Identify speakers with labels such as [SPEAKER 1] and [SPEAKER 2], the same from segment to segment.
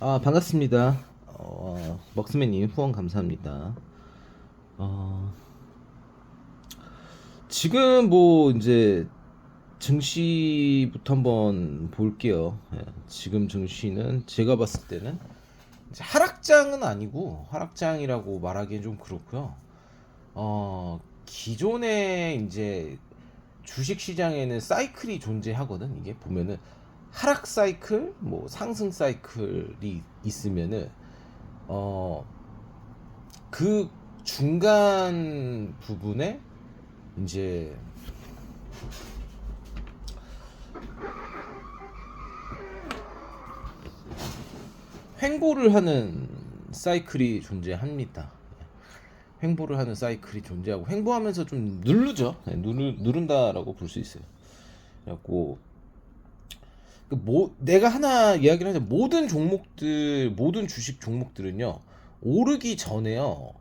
[SPEAKER 1] 반갑습니다. 먹스맨님 후원 감사합니다. 어, 지금 뭐 이제 증시부터 한번 볼게요. 예, 지금 증시는 제가 봤을 때는 이제 하락장은 아니고 하락장이라고 말하기엔 좀 그렇고요. 기존에 이제 주식 시장에는 사이클이 존재하거든. 이게 보면은 하락 사이클, 뭐 상승 사이클이 있으면은 어, 그 중간 부분에 이제 횡보를 하는 사이클이 존재합니다. 횡보를 하는 사이클이 존재하고 횡보하면서 좀 누르죠. 네, 누른다라고 볼 수 있어요. 그래갖고 내가 하나 이야기를 하자. 모든 종목들, 모든 주식 종목들은요, 오르기 전에요,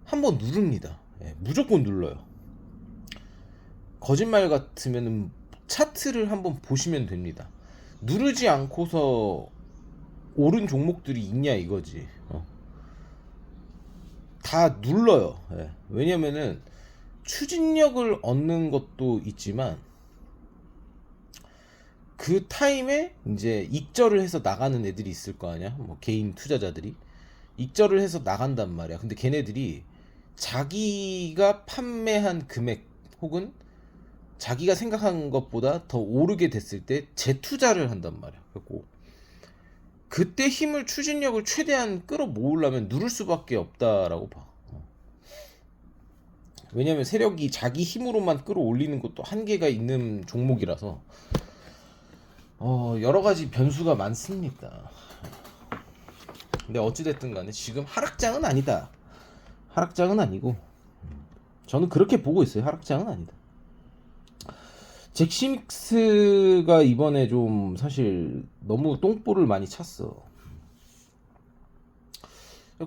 [SPEAKER 1] 한번 누릅니다. 예, 무조건 눌러요. 거짓말 같으면 차트를 한번 보시면 됩니다. 누르지 않고서 오른 종목들이 있냐 이거지. 다 눌러요. 예. 왜냐면은 추진력을 얻는 것도 있지만 그 타임에 이제 익절을 해서 나가는 애들이 있을 거 아니야. 뭐 개인 투자자들이 익절을 해서 나간단 말이야. 근데 걔네들이 자기가 판매한 금액 혹은 자기가 생각한 것보다 더 오르게 됐을 때 재투자를 한단 말이야. 그리고 그때 힘을 추진력을 최대한 끌어모으려면 누를 수밖에 없다라고 봐. 왜냐면 세력이 자기 힘으로만 끌어올리는 것도 한계가 있는 종목이라서 여러 가지 변수가 많습니다. 근데 어찌됐든 간에 지금 하락장은 아니다. 하락장은 아니고 저는 그렇게 보고 있어요. 하락장은 아니다. 잭시믹스가 이번에 좀 사실 너무 똥볼을 많이 찼어.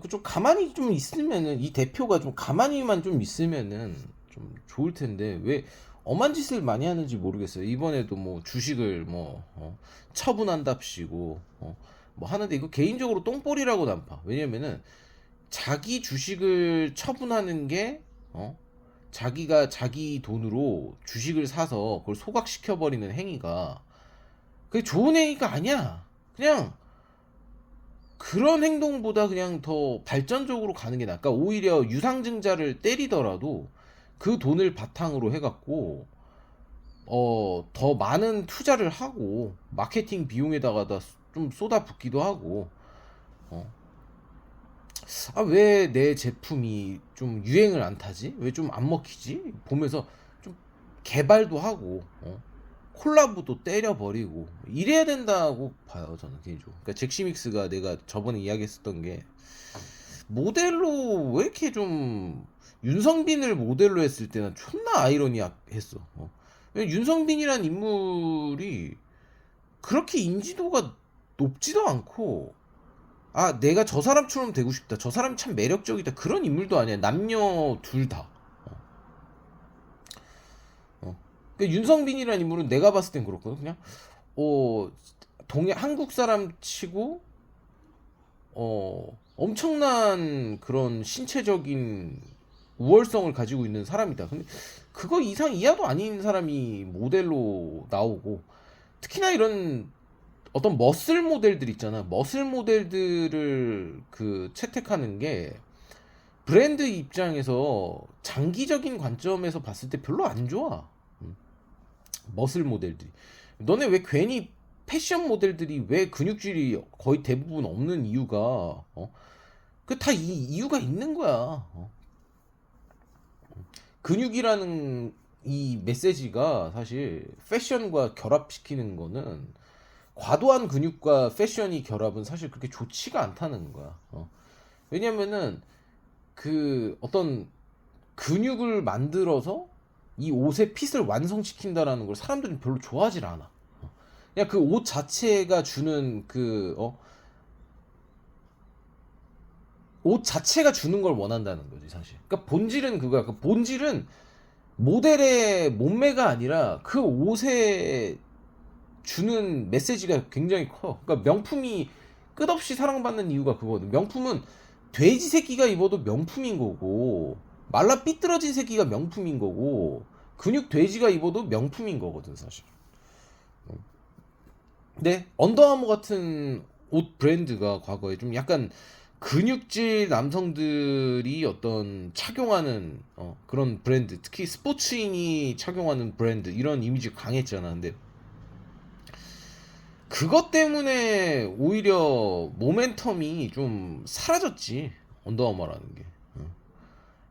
[SPEAKER 1] 좀 가만히 좀 있으면은, 이 대표가 좀 가만히만 좀 있으면은 좀 좋을 텐데 왜 엄한 짓을 많이 하는지 모르겠어요. 이번에도 뭐 주식을 뭐 처분한답시고 뭐 하는데, 이거 개인적으로 똥볼이라고 난 봐. 왜냐면은 자기 주식을 처분하는 게 자기가 자기 돈으로 주식을 사서 그걸 소각시켜 버리는 행위가 그게 좋은 행위가 아니야. 그냥 그런 행동보다 그냥 더 발전적으로 가는 게 나아. 그러니까 오히려 유상증자를 때리더라도 그 돈을 바탕으로 해갖고 더 많은 투자를 하고 마케팅 비용에다가 좀 쏟아붓기도 하고 어, 왜 내 제품이 좀 유행을 안 타지? 왜 좀 안 먹히지? 보면서 좀 개발도 하고 콜라보도 때려버리고 이래야 된다고 봐요, 저는 개인적으로. 그러니까 잭시믹스가 내가 저번에 이야기했었던 게 모델로 왜 이렇게 좀 윤성빈을 모델로 했을 때는 존나 아이러니했어. 윤성빈이란 인물이 그렇게 인지도가 높지도 않고, 내가 저 사람처럼 되고 싶다, 저 사람이 참 매력적이다, 그런 인물도 아니야. 남녀 둘 다. 그러니까 윤성빈이라는 인물은 내가 봤을 땐 그렇거든. 그냥 한국 사람 치고 엄청난 그런 신체적인 우월성을 가지고 있는 사람이다. 근데 그거 이상 이하도 아닌 사람이 모델로 나오고, 특히나 이런 어떤 머슬 모델들 있잖아. 머슬 모델들을 채택하는 게 브랜드 입장에서 장기적인 관점에서 봤을 때 별로 안 좋아. 머슬 모델들이. 너네 왜 괜히 패션 모델들이 왜 근육질이 거의 대부분 없는 이유가 그 다 이유가 있는 거야. 근육이라는 이 메시지가 사실 패션과 결합시키는 거는, 과도한 근육과 패션이 결합은 사실 그렇게 좋지가 않다는 거야. 왜냐면은 어떤 근육을 만들어서 이 옷의 핏을 완성시킨다라는 걸 사람들은 별로 좋아하질 않아. 그냥 그 옷 자체가 주는 옷 자체가 주는 걸 원한다는 거지, 사실. 그러니까 본질은 그거야. 그 본질은 모델의 몸매가 아니라 그 옷에 주는 메시지가 굉장히 커. 그러니까 명품이 끝없이 사랑받는 이유가 그거거든. 명품은 돼지 새끼가 입어도 명품인 거고, 말라 삐뚤어진 새끼가 명품인 거고, 근육 돼지가 입어도 명품인 거거든 사실. 근데 언더아머 같은 옷 브랜드가 과거에 좀 약간 근육질 남성들이 어떤 착용하는 그런 브랜드, 특히 스포츠인이 착용하는 브랜드, 이런 이미지가 강했잖아. 근데 그것 때문에 오히려 모멘텀이 좀 사라졌지. 언더아머라는 게.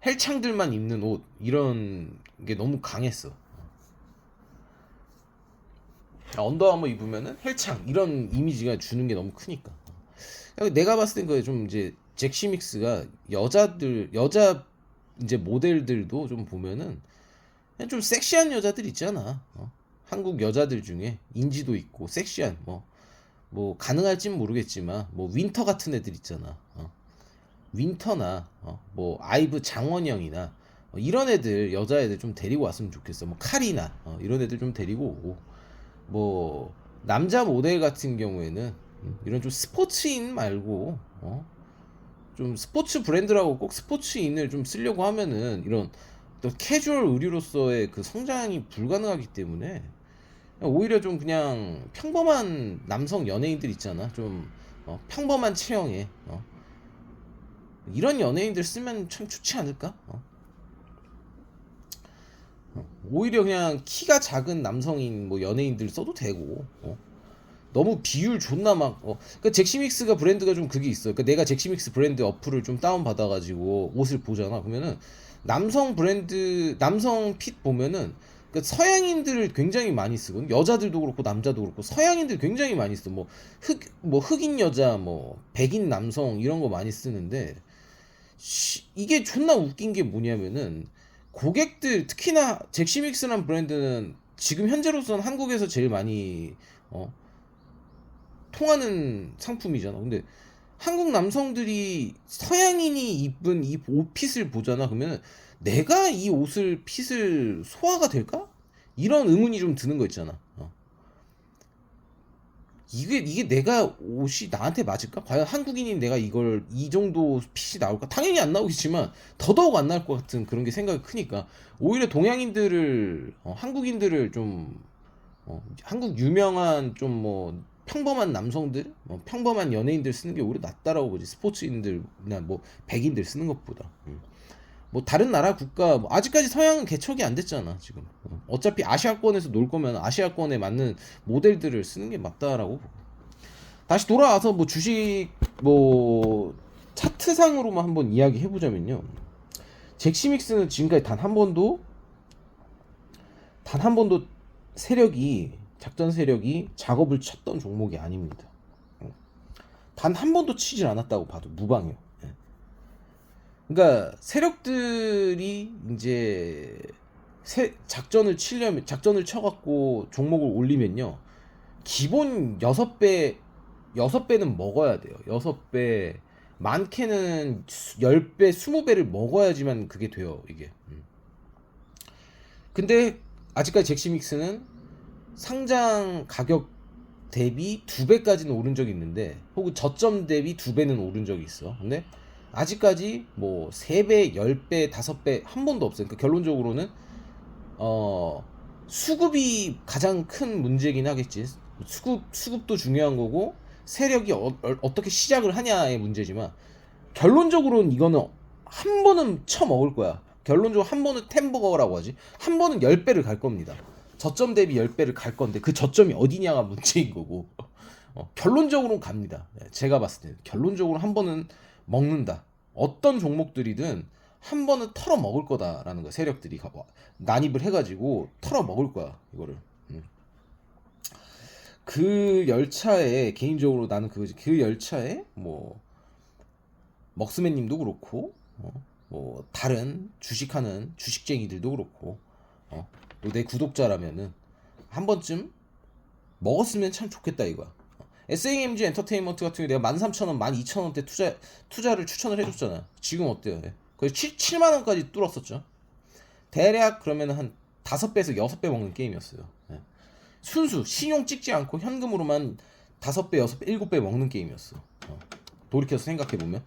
[SPEAKER 1] 헬창들만 입는 옷 이런 게 너무 강했어. 언더아머 입으면은 헬창 이런 이미지가 주는 게 너무 크니까. 내가 봤을 땐 그게 좀 이제 잭시믹스가 여자 이제 모델들도 좀 보면은 그냥 좀 섹시한 여자들 있잖아. 한국 여자들 중에 인지도 있고 섹시한 뭐 가능할진 모르겠지만 뭐 윈터 같은 애들 있잖아. 윈터나 뭐 아이브 장원영이나 이런 애들, 여자애들 좀 데리고 왔으면 좋겠어. 뭐 카리나 이런 애들 좀 데리고 오고, 뭐 남자 모델 같은 경우에는 이런 좀 스포츠인 말고 좀 스포츠 브랜드라고 꼭 스포츠인을 좀 쓰려고 하면은 이런 또 캐주얼 의류로서의 그 성장이 불가능하기 때문에 오히려 좀 그냥 평범한 남성 연예인들 있잖아. 좀 평범한 체형에 이런 연예인들 쓰면 참 좋지 않을까? 오히려 그냥 키가 작은 남성인 뭐 연예인들 써도 되고. 너무 비율 존나 막 그러니까 잭시믹스가 브랜드가 좀 그게 있어. 그러니까 내가 잭시믹스 브랜드 어플을 좀 다운 받아가지고 옷을 보잖아. 그러면은 남성 브랜드, 남성 핏 보면은 그 서양인들을 굉장히 많이 쓰고, 여자들도 그렇고 남자도 그렇고 서양인들 굉장히 많이 써. 뭐 흑인 여자, 뭐 백인 남성 이런 거 많이 쓰는데, 이게 존나 웃긴 게 뭐냐면은 고객들, 특히나 잭시믹스란 브랜드는 지금 현재로서는 한국에서 제일 많이 통하는 상품이잖아. 근데 한국 남성들이 서양인이 입은 이 옷핏을 보잖아. 그러면 내가 이 옷을 핏을 소화가 될까? 이런 의문이 좀 드는 거 있잖아. 이게 내가 옷이 나한테 맞을까? 과연 한국인인 내가 이걸 이 정도 핏이 나올까? 당연히 안 나오겠지만 더더욱 안 나올 것 같은 그런 게 생각이 크니까 오히려 동양인들을 한국인들을 좀 한국 유명한 좀 뭐 평범한 남성들, 평범한 연예인들 쓰는 게 오히려 낫다라고 보지. 스포츠인들이나 뭐 백인들 쓰는 것보다. 뭐 다른 나라 국가 아직까지 서양은 개척이 안 됐잖아 지금. 어차피 아시아권에서 놀 거면 아시아권에 맞는 모델들을 쓰는 게 맞다라고 보고. 다시 돌아와서 뭐 주식 뭐 차트상으로만 한번 이야기해 보자면요, 잭시믹스는 지금까지 단 한 번도 작전 세력이 작업을 쳤던 종목이 아닙니다. 단 한 번도 치질 않았다고 봐도 무방해요. 그러니까 세력들이 이제 작전을 쳐갖고 종목을 올리면요, 기본 6배는 먹어야 돼요. 6배, 많게는 10배, 20배를 먹어야지만 그게 돼요, 이게. 근데 아직까지 잭시믹스는 상장 가격 대비 2배까지는 오른 적이 있는데, 혹은 저점 대비 2배는 오른 적이 있어. 근데 아직까지 뭐 3배, 10배, 5배 한 번도 없어요. 그러니까 결론적으로는 수급이 가장 큰 문제긴 하겠지. 수급도 중요한 거고 세력이 어떻게 시작을 하냐의 문제지만, 결론적으로는 이거는 한 번은 쳐먹을 거야. 결론적으로 한 번은 템버거라고 하지. 한 번은 10배를 갈 겁니다. 저점 대비 10배를 갈 건데 그 저점이 어디냐가 문제인 거고, 결론적으로는 갑니다. 제가 봤을 때는 결론적으로 한 번은 먹는다. 어떤 종목들이든 한 번은 털어 먹을 거다라는 거야. 세력들이 난입을 해가지고 털어 먹을 거야 이거를. 그 열차에 개인적으로 나는 그 열차에 뭐 먹스맨님도 그렇고 뭐 다른 주식하는 주식쟁이들도 그렇고 또 내 구독자라면은 한 번쯤 먹었으면 참 좋겠다 이거야. SAMG 엔터테인먼트 같은 경우 내가 13,000원, 12,000원대 투자를 추천을 해줬잖아. 지금 어때요? 거의 7만원까지 뚫었었죠. 대략 그러면 한 5배에서 6배 먹는 게임이었어요. 순수 신용 찍지 않고 현금으로만 5배, 6배, 7배 먹는 게임이었어. 돌이켜서 생각해보면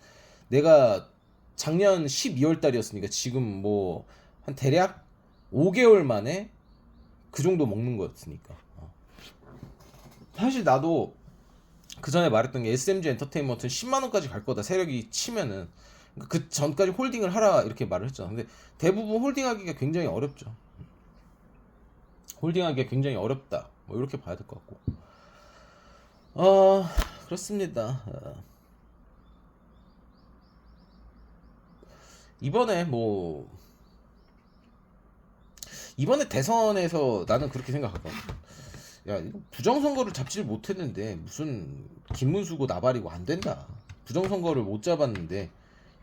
[SPEAKER 1] 내가 작년 12월 달이었으니까 지금 뭐 한 대략 5개월 만에 그 정도 먹는 거였으니까. 사실 나도 그 전에 말했던 게 SMG 엔터테인먼트는 10만 원까지 갈 거다 세력이 치면은 그 전까지 홀딩을 하라 이렇게 말을 했잖아. 근데 대부분 홀딩하기가 굉장히 어렵죠. 홀딩하기가 굉장히 어렵다. 뭐 이렇게 봐야 될 것 같고. 그렇습니다. 이번에 뭐 이번에 대선에서 나는 그렇게 생각하거든. 야, 이거 부정선거를 잡지를 못했는데 무슨 김문수고 나발이고 안 된다. 부정선거를 못 잡았는데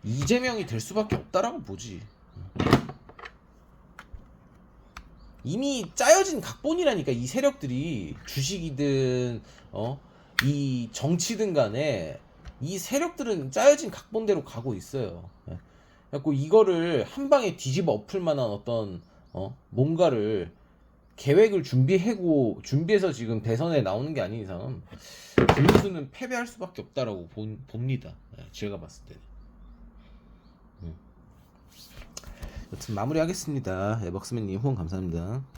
[SPEAKER 1] 이재명이 될 수밖에 없다라고 보지. 이미 짜여진 각본이라니까. 이 세력들이 주식이든 이 정치든 간에 이 세력들은 짜여진 각본대로 가고 있어요. 그래갖고 이거를 한 방에 뒤집어 엎을 만한 어떤 뭔가를 계획을 준비해서 지금 대선에 나오는 게 아닌 이상 김문수는 패배할 수밖에 없다라고 봅니다. 제가 봤을 때는. 여튼 마무리하겠습니다. 먹스맨님 후원 감사합니다.